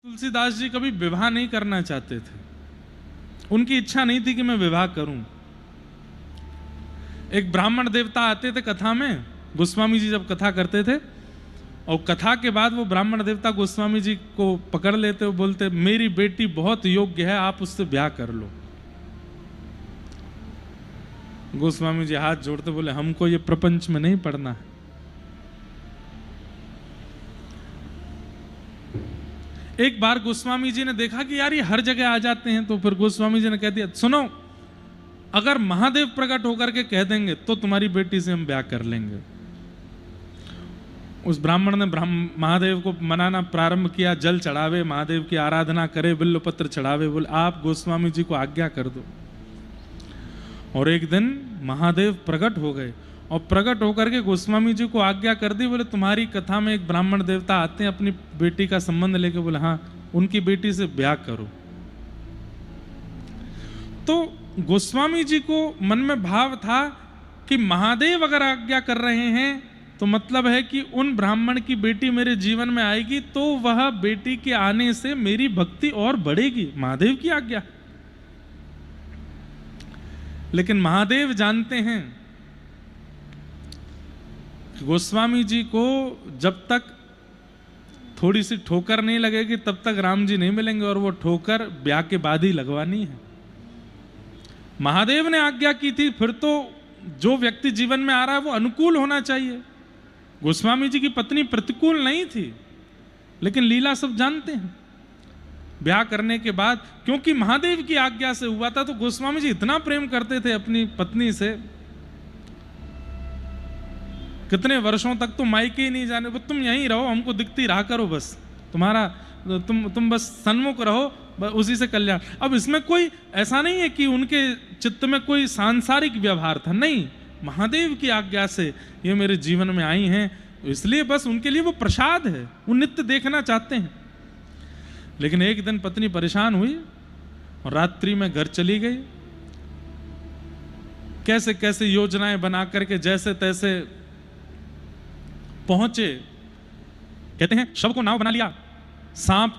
तुलसीदास जी कभी विवाह नहीं करना चाहते थे। उनकी इच्छा नहीं थी कि मैं विवाह करूं। एक ब्राह्मण देवता आते थे कथा में, गोस्वामी जी जब कथा करते थे, और कथा के बाद वो ब्राह्मण देवता गोस्वामी जी को पकड़ लेते, वो बोलते मेरी बेटी बहुत योग्य है, आप उससे ब्याह कर लो। गोस्वामी जी हाथ जोड़ते बोले हमको ये प्रपंच में नहीं पड़ना है। एक बार गोस्वामी जी ने देखा कि यार ये हर जगह आ जाते हैं, तो फिर गोस्वामी जी ने कह दिया सुनो, अगर महादेव प्रकट होकर के कह देंगे तो तुम्हारी बेटी से हम ब्याह कर लेंगे। उस ब्राह्मण ने महादेव को मनाना प्रारंभ किया, जल चढ़ावे, महादेव की आराधना करे, बिल्वपत्र चढ़ावे, बोले आप गोस्वामी जी को आज्ञा कर दो। और एक दिन महादेव प्रकट हो गए और प्रकट होकर के गोस्वामी जी को आज्ञा कर दी, बोले तुम्हारी कथा में एक ब्राह्मण देवता आते हैं अपनी बेटी का संबंध लेके, बोले हाँ उनकी बेटी से ब्याह करो। तो गोस्वामी जी को मन में भाव था कि महादेव अगर आज्ञा कर रहे हैं तो मतलब है कि उन ब्राह्मण की बेटी मेरे जीवन में आएगी, तो वह बेटी के आने से मेरी भक्ति और बढ़ेगी। महादेव की आज्ञा। लेकिन महादेव जानते हैं गोस्वामी जी को जब तक थोड़ी सी ठोकर नहीं लगेगी तब तक राम जी नहीं मिलेंगे, और वो ठोकर ब्याह के बाद ही लगवानी है। महादेव ने आज्ञा की थी, फिर तो जो व्यक्ति जीवन में आ रहा है वो अनुकूल होना चाहिए। गोस्वामी जी की पत्नी प्रतिकूल नहीं थी, लेकिन लीला सब जानते हैं। ब्याह करने के बाद क्योंकि महादेव की आज्ञा से हुआ था, तो गोस्वामी जी इतना प्रेम करते थे अपनी पत्नी से, कितने वर्षों तक तो मायके ही नहीं जाने, तुम यहीं रहो, हमको दिखती रहा करो, बस तुम्हारा तुम बस सन्मुख रहो, बस उसी से कल्याण। अब इसमें कोई ऐसा नहीं है कि उनके चित्त में कोई सांसारिक व्यवहार था, नहीं, महादेव की आज्ञा से ये मेरे जीवन में आई हैं, इसलिए बस उनके लिए वो प्रसाद है, वो नित्य देखना चाहते हैं। लेकिन एक दिन पत्नी परेशान हुई और रात्रि में घर चली गई। कैसे कैसे योजनाएं बना करके जैसे तैसे पहुंचे, कहते हैं शव को नाव बना लिया, सांप